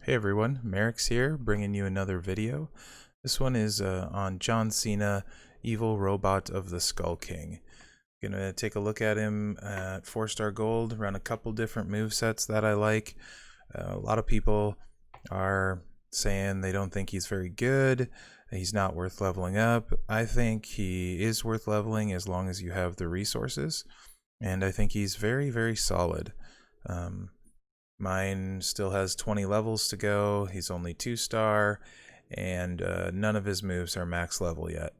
Hey everyone, Mherex here, bringing you another video. This one is on John Cena, Evil Robot of the Skull King. Gonna take a look at him at 4-star gold, run a couple different movesets that I like. A lot of people are saying they don't think he's very good, he's not worth leveling up. I think he is worth leveling as long as you have the resources, and I think he's very, very solid. Mine still has 20 levels to go. He's only 2-star, and none of his moves are max level yet.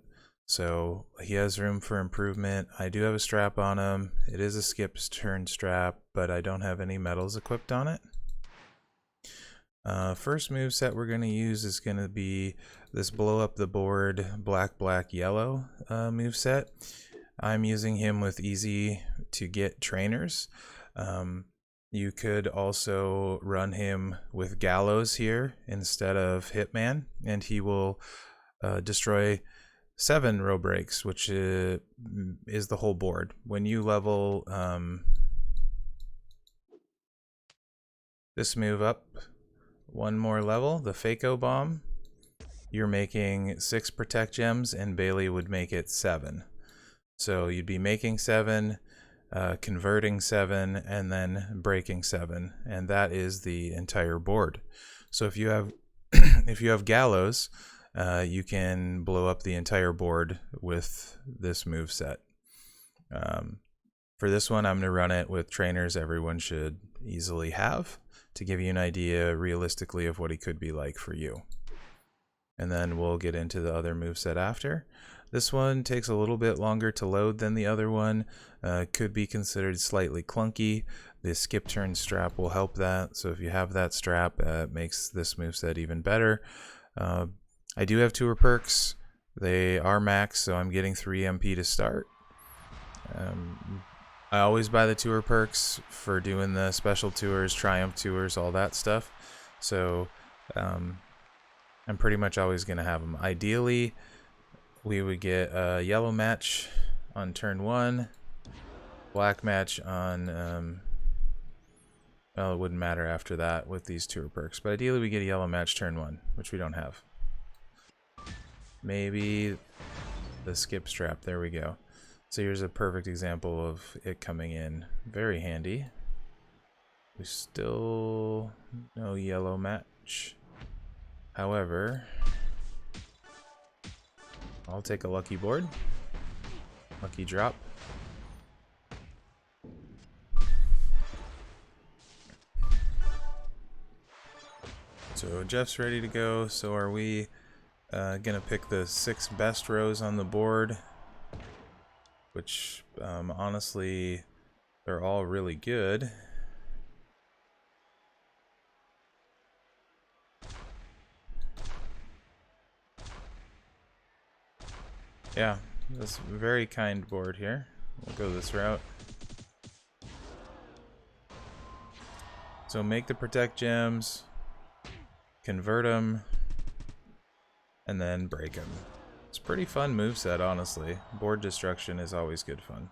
So he has room for improvement. I do have a strap on him. It is a skip turn strap, but I don't have any medals equipped on it. First move set we're going to use is going to be this blow up the board black yellow move set. I'm using him with easy to get trainers. You could also run him with Gallows here instead of Hitman, and he will destroy 7 row breaks, which is the whole board. When you level this move up one more level, the Fako Bomb, you're making 6 Protect Gems, and Bailey would make it 7. So you'd be making 7, converting 7, and then breaking 7, and that is the entire board. So if you have if you have Gallows, you can blow up the entire board with this move set. For this one, I'm going to run it with trainers everyone should easily have to give you an idea realistically of what he could be like for you. And then we'll get into the other moveset after. This one takes a little bit longer to load than the other one. Could be considered slightly clunky. The skip turn strap will help that. So if you have that strap, it makes this moveset even better. I do have tour perks. They are max, so I'm getting 3 MP to start. I always buy the tour perks for doing the special tours, triumph tours, all that stuff. So I'm pretty much always going to have them. Ideally, we would get a yellow match on turn 1, black match on, well, it wouldn't matter after that with these tour perks, but ideally we get a yellow match turn 1, which we don't have. Maybe the skip strap, there we go. So here's a perfect example of it coming in very handy. We still no yellow match. However, I'll take a lucky board. Lucky drop. So Jeff's ready to go. So are we gonna pick the 6 best rows on the board, which honestly they're all really good. Yeah, that's a very kind board here. We'll go this route. So make the Protect Gems, convert them, and then break them. It's a pretty fun moveset, honestly. Board destruction is always good fun.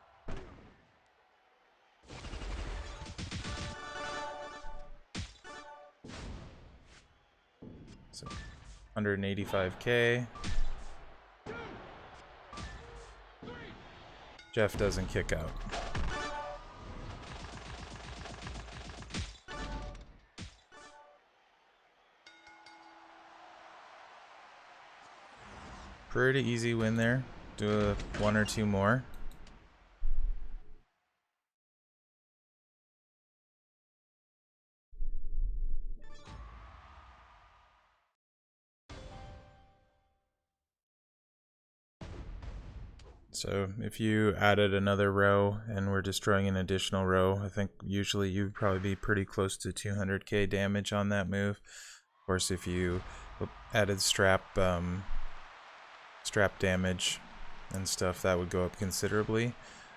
So 185k. Jeff doesn't kick out. Pretty easy win there. Do 1 or 2 more. So if you added another row and we're destroying an additional row, I think usually you'd probably be pretty close to 200k damage on that move. Of course, if you added strap damage and stuff, that would go up considerably.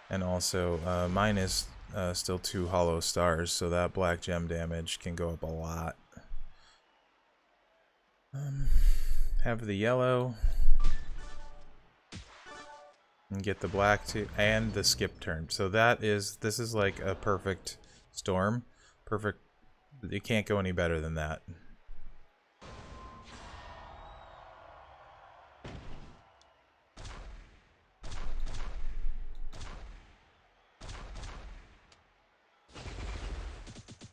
And also mine is still 2 hollow stars, so that black gem damage can go up a lot. Have the yellow and get the black too, and the skip turn. So this is like a perfect storm. Perfect. It can't go any better than that.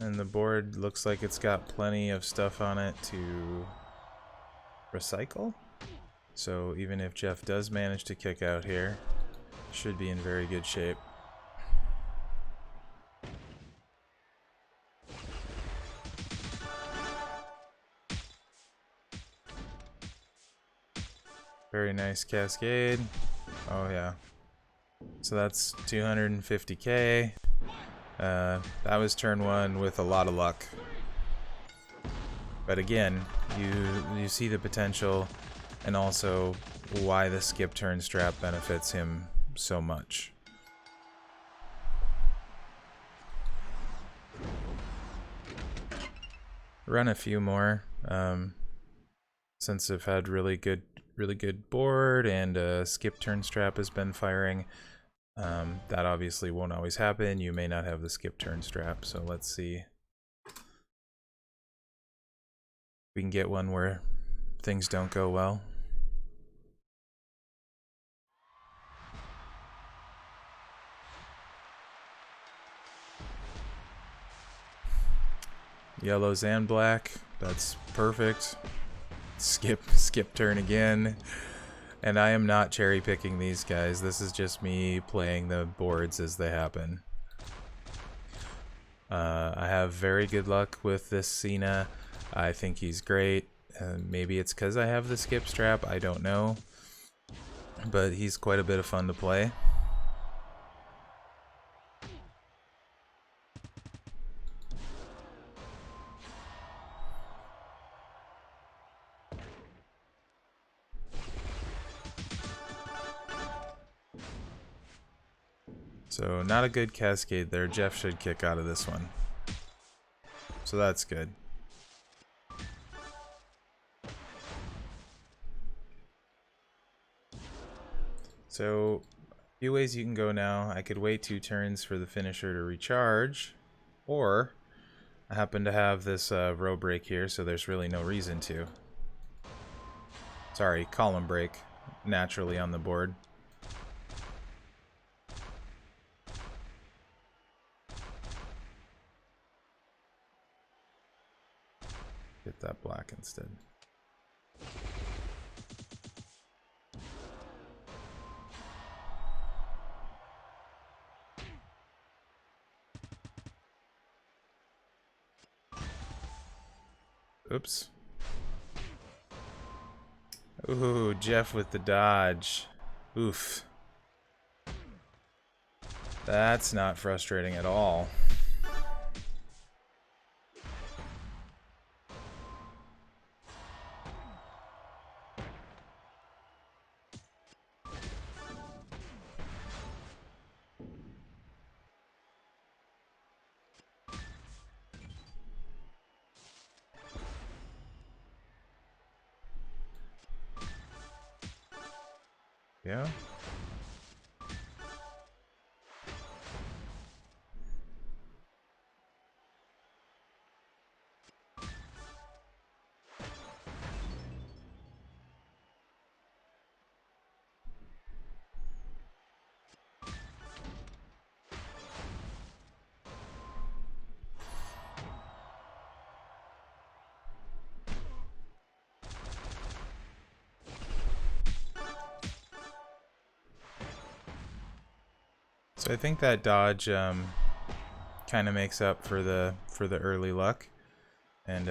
And the board looks like it's got plenty of stuff on it to recycle. So even if Jeff does manage to kick out here, should be in very good shape. Very nice cascade. Oh yeah. So that's 250k. That was turn 1 with a lot of luck. But again, you see the potential and also why the skip turn strap benefits him so much. Run a few more, since I've had really good board and skip turn strap has been firing. That obviously won't always happen. You may not have the skip turn strap, so let's see. We can get one where things don't go well. Yellows and black. That's perfect. Skip turn again. And I am not cherry picking these guys. This is just me playing the boards as they happen. I have very good luck with this Cena. I think he's great. Maybe it's because I have the skip strap. I don't know. But he's quite a bit of fun to play. So not a good cascade there. Jeff should kick out of this one. So that's good. So a few ways you can go now. I could wait 2 turns for the finisher to recharge, or I happen to have this row break here, so there's really no reason to. Sorry, column break naturally on the board. Get that black instead. Oops. Ooh, Jeff with the dodge. Oof. That's not frustrating at all. Yeah. So I think that dodge kind of makes up for the early luck, and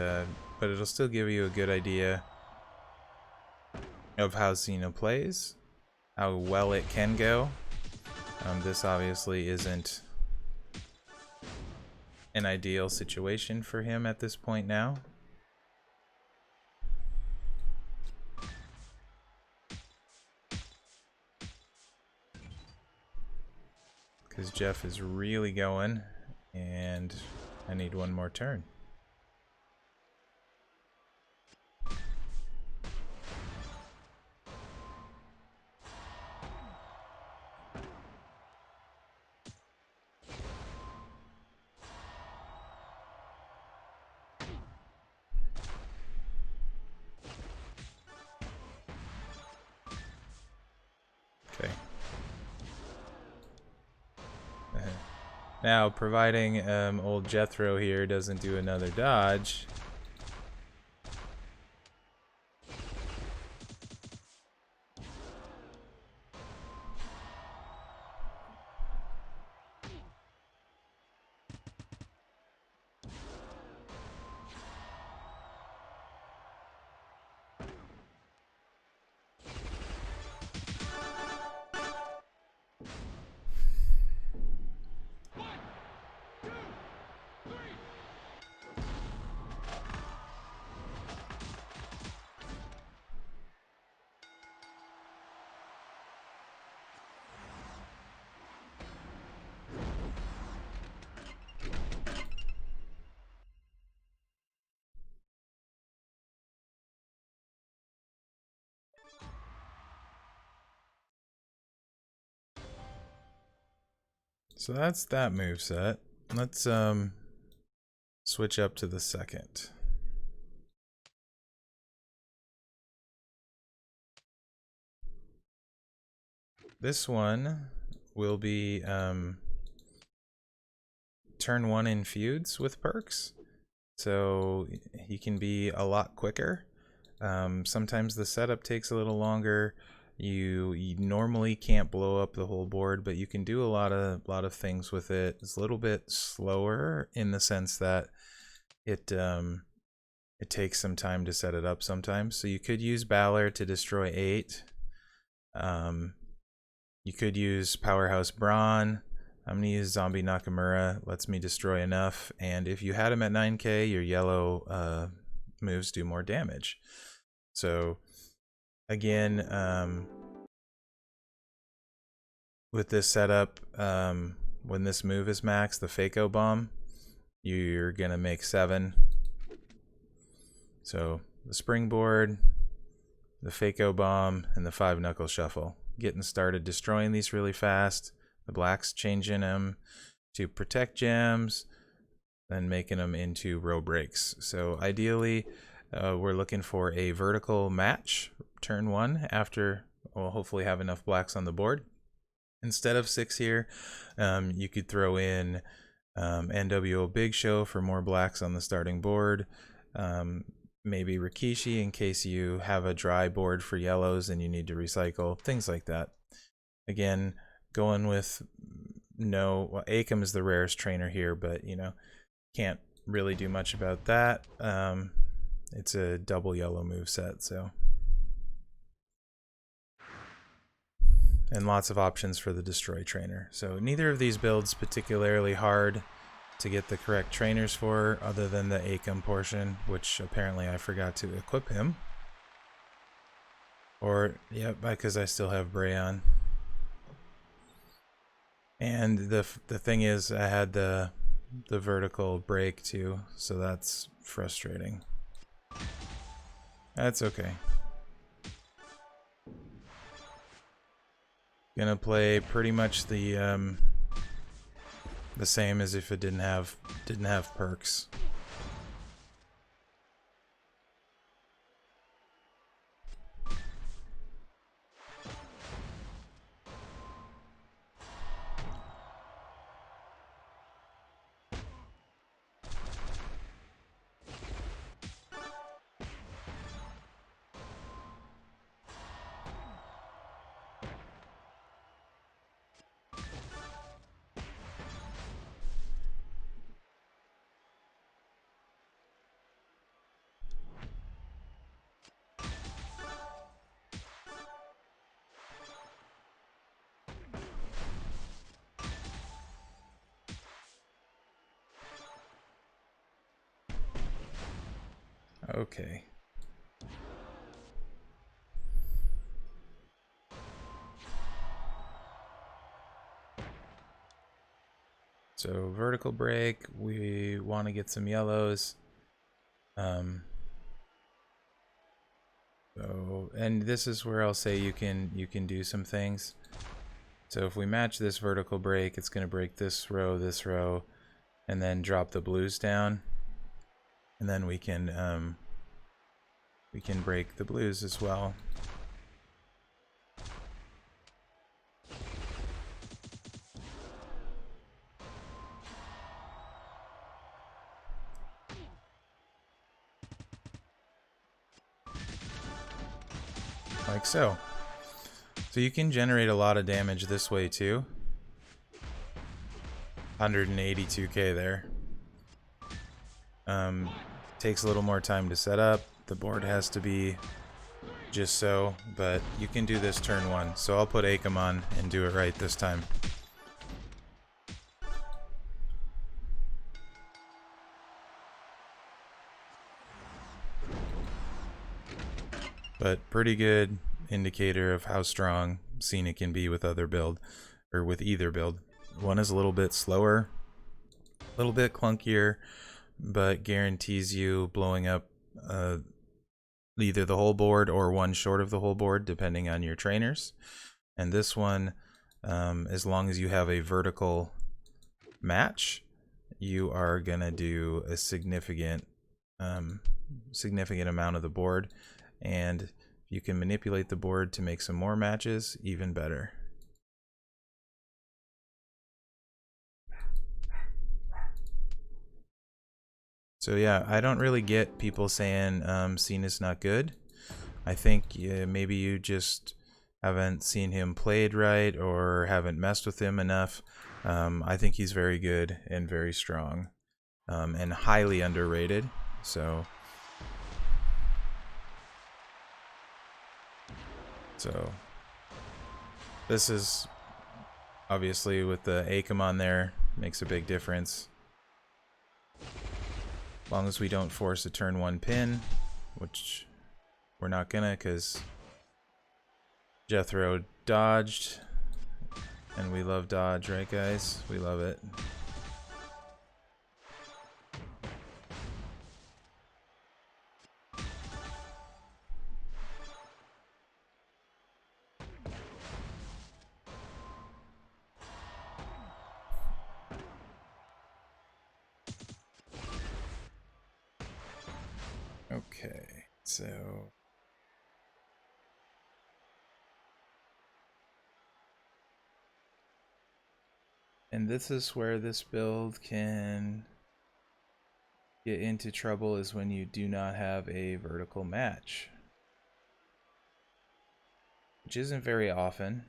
but it'll still give you a good idea of how Cena plays, how well it can go. This obviously isn't an ideal situation for him at this point now. Because Jeff is really going, and I need one more turn. Okay. Now, providing old Jethro here doesn't do another dodge. So that's that moveset. Let's switch up to the second. This one will be turn 1 in feuds with perks. So he can be a lot quicker. Sometimes the setup takes a little longer. You normally can't blow up the whole board, but you can do a lot of things with it. It's a little bit slower in the sense that it takes some time to set it up sometimes. So you could use Ballard to destroy 8. You could use Powerhouse Brawn. I'm going to use Zombie Nakamura. Lets me destroy enough. And if you had him at 9k, your yellow moves do more damage. So again, with this setup, when this move is max, the Fako Bomb, you're going to make 7. So the Springboard, the Fako Bomb, and the 5 Knuckle Shuffle. Getting started destroying these really fast. The black's changing them to protect gems, then making them into row breaks. So ideally, we're looking for a vertical match turn 1 after we'll hopefully have enough blacks on the board. Instead of 6 here, you could throw in NWO Big Show for more blacks on the starting board. Maybe Rikishi in case you have a dry board for yellows and you need to recycle, things like that. Again, going with well, Akam is the rarest trainer here, but you know, can't really do much about that. It's a double yellow move set, so. And lots of options for the destroy trainer. So neither of these builds particularly hard to get the correct trainers for, other than the Akam portion, which apparently I forgot to equip him. Or, yep, because I still have Bray on. And the thing is, I had the vertical break too, so that's frustrating. That's okay. Gonna play pretty much the same as if it didn't have perks. Okay. So vertical break, we want to get some yellows. And this is where I'll say you can do some things. So if we match this vertical break, it's going to break this row, and then drop the blues down. And then we can break the blues as well. like so. So you can generate a lot of damage this way too. 182k there. Takes a little more time to set up. The board has to be just so, but you can do this turn one. So I'll put Akam on and do it right this time. But pretty good indicator of how strong Cena can be with either build. One is a little bit slower, a little bit clunkier, but guarantees you blowing up either the whole board or one short of the whole board, depending on your trainers. And this one, as long as you have a vertical match, you are gonna do a significant amount of the board, and if you can manipulate the board to make some more matches, even better. So yeah, I don't really get people saying Cena's not good. I think maybe you just haven't seen him played right or haven't messed with him enough. I think he's very good and very strong, and highly underrated. So this is obviously with the Akam on there, makes a big difference. As long as we don't force a turn one pin, which we're not gonna, because Jethro dodged, and we love dodge, right guys? We love it. Okay, so and this is where this build can get into trouble, is when you do not have a vertical match, which isn't very often,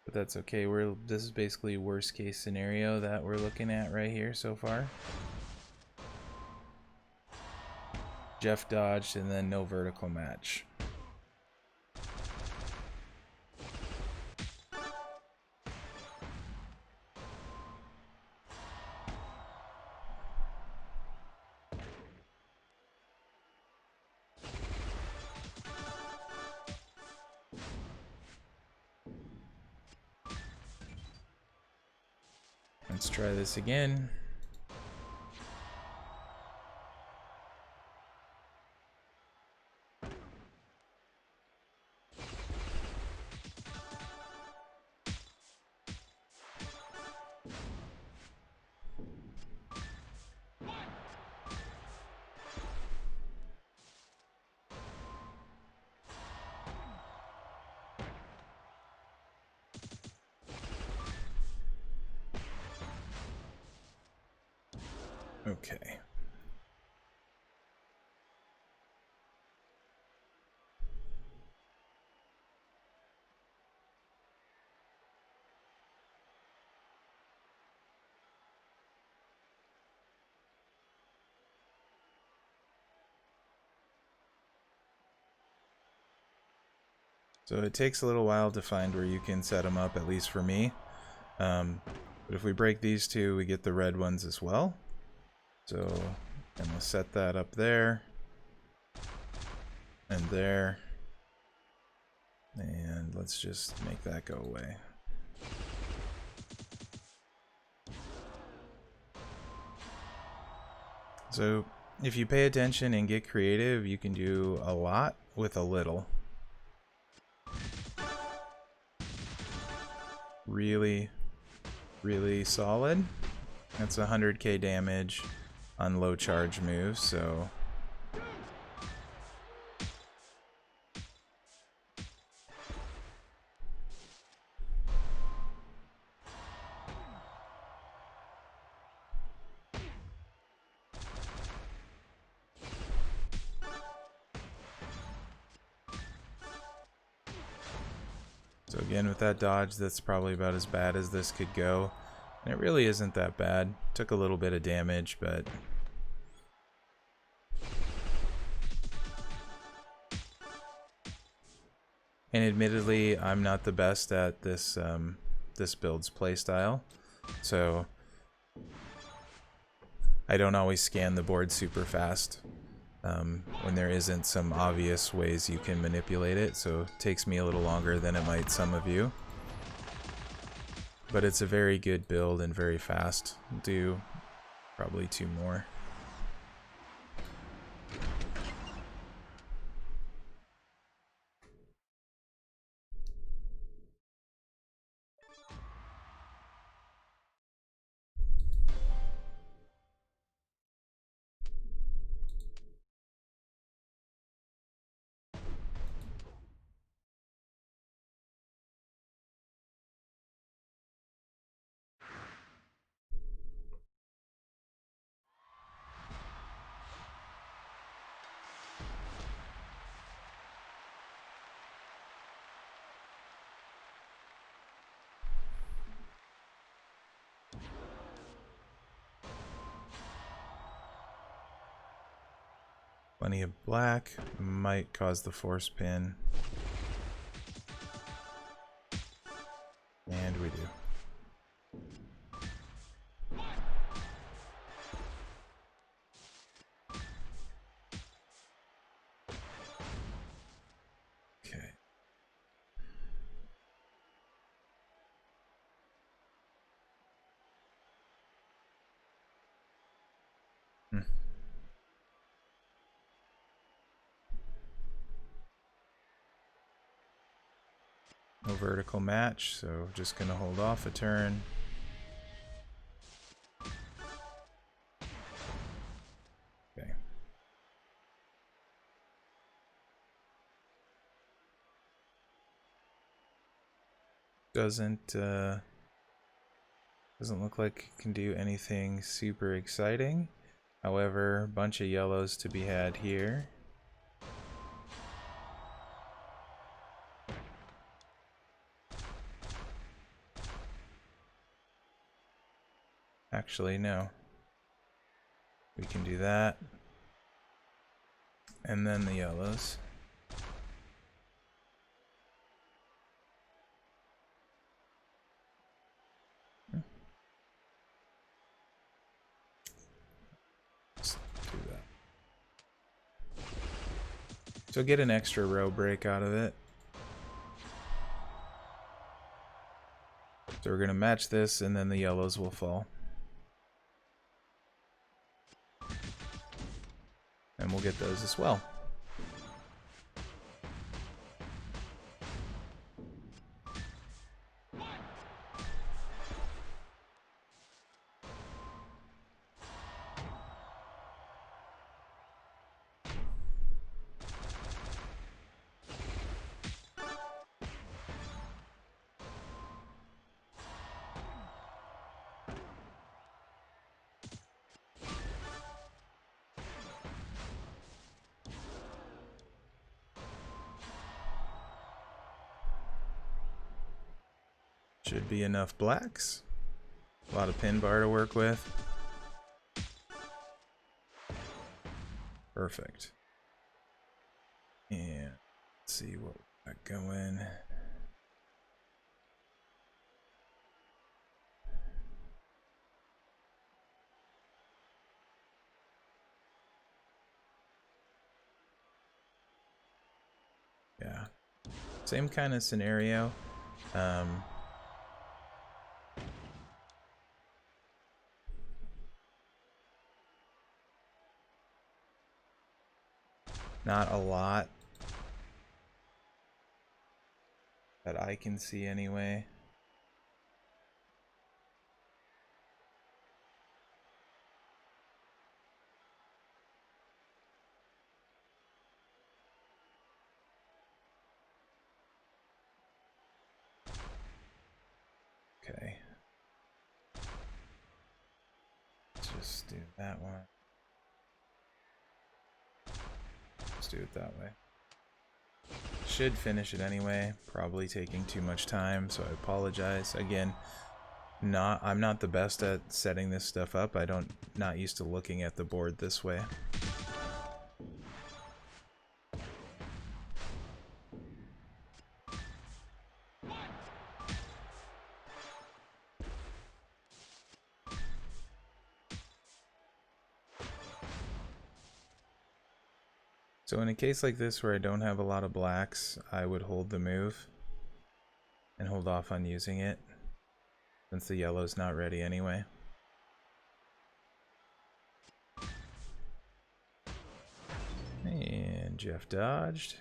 but that's okay. This is basically worst case scenario that we're looking at right here so far. Jeff dodged and then no vertical match. Let's try this again. Okay. So it takes a little while to find where you can set them up, at least for me. But if we break these two, we get the red ones as well. So I'm gonna set that up there and there, and let's just make that go away. So if you pay attention and get creative, you can do a lot with a little. Really, really solid. That's 100k damage on low charge moves, so So again, with that dodge, that's probably about as bad as this could go. And it really isn't that bad. Took a little bit of damage, but... And admittedly, I'm not the best at this this build's playstyle, so I don't always scan the board super fast when there isn't some obvious ways you can manipulate it, so it takes me a little longer than it might some of you. But it's a very good build and very fast. I'll do probably 2 more. Plenty of black, might cause the force pin. And we do. Okay. No vertical match, so just gonna hold off a turn. Okay. Doesn't look like it can do anything super exciting. However, a bunch of yellows to be had here. Actually, no. We can do that. And then the yellows. Let's do that. So get an extra row break out of it. So we're going to match this, and then the yellows will fall. And we'll get those as well. Should be enough blacks. A lot of pin bar to work with. Perfect. And let's see what we got going. Yeah. Same kind of scenario. Not a lot that I can see anyway. Okay. Let's just do that one. Let's do it that way. should finish it anyway. Probably taking too much time, so I apologize. Again, I'm not the best at setting this stuff up. Not used to looking at the board this way. So in a case like this where I don't have a lot of blacks, I would hold the move and hold off on using it since the yellow's not ready anyway. And Jeff dodged.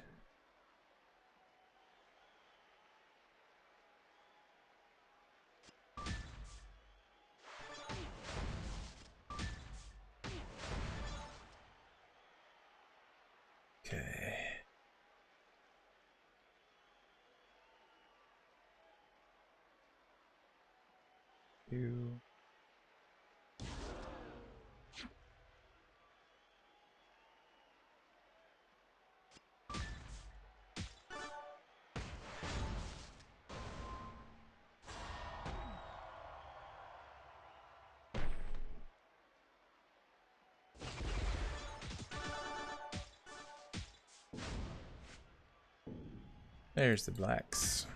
Okay. Two. There's the blacks.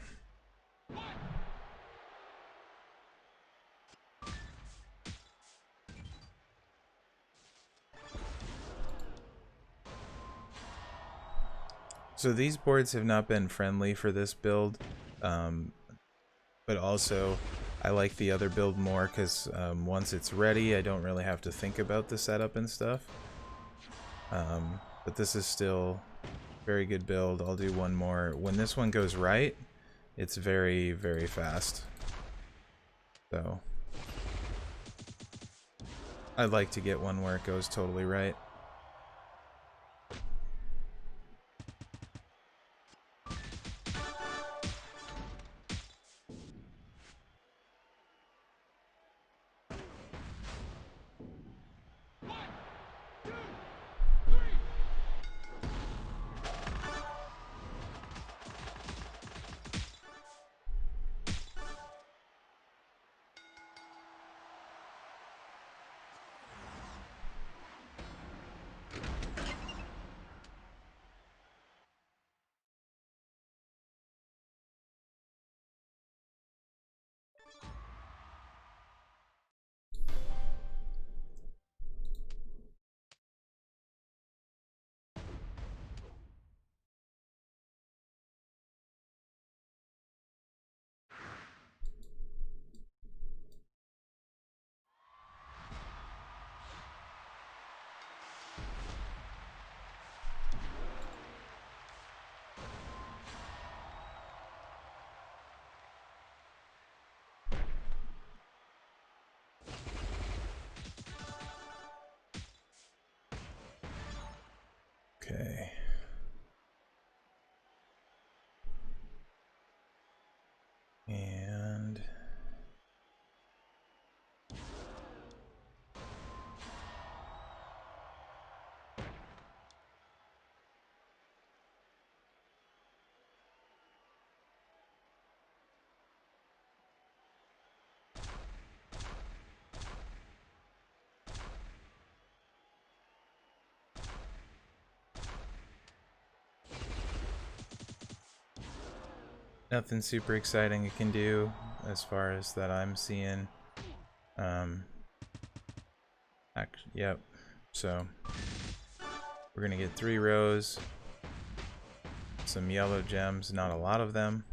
So these boards have not been friendly for this build, but also I like the other build more because once it's ready, I don't really have to think about the setup and stuff. But this is still a very good build. I'll do one more. When this one goes right, it's very, very fast. So I'd like to get one where it goes totally right. Okay. And nothing super exciting it can do as far as that I'm seeing. Yep. So we're gonna get 3 rows, some yellow gems, not a lot of them.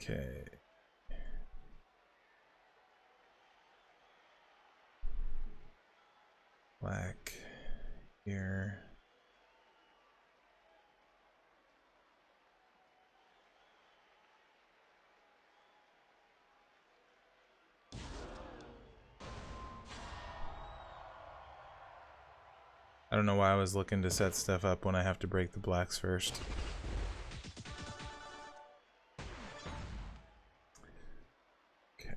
Okay. Black here. I don't know why I was looking to set stuff up when I have to break the blacks first. Okay.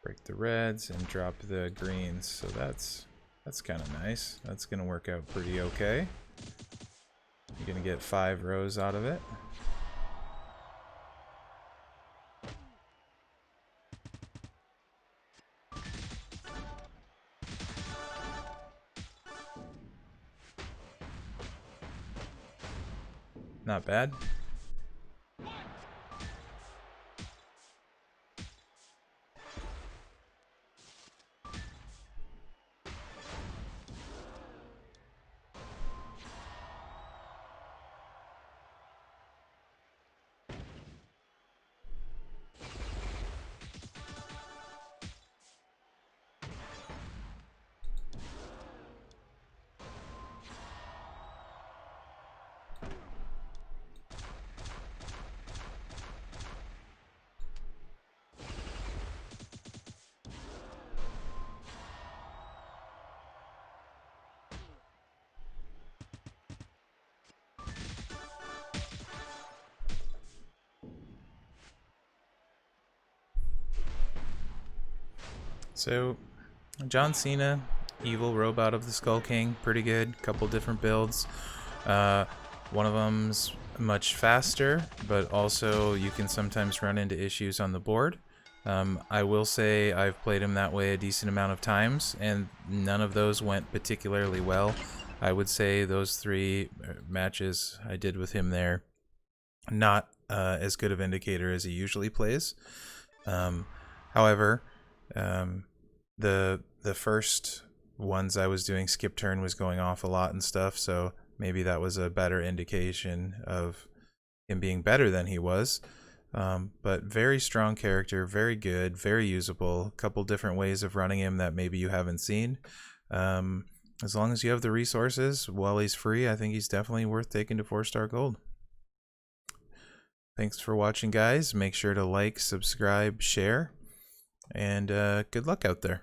Break the reds and drop the greens, so that's kind of nice. That's gonna work out pretty okay. You're gonna get 5 rows out of it. Not bad. So, John Cena, evil robot of the Skull King, pretty good. Couple different builds. One of them's much faster, but also you can sometimes run into issues on the board. I will say I've played him that way a decent amount of times, and none of those went particularly well. I would say those 3 matches I did with him there, not as good of indicator as he usually plays. However, the first ones I was doing, skip turn was going off a lot and stuff, so maybe that was a better indication of him being better than he was. But very strong character, very good, very usable. A couple different ways of running him that maybe you haven't seen. As long as you have the resources while he's free, I think he's definitely worth taking to 4-star gold. Thanks for watching, guys. Make sure to like, subscribe, share, and good luck out there.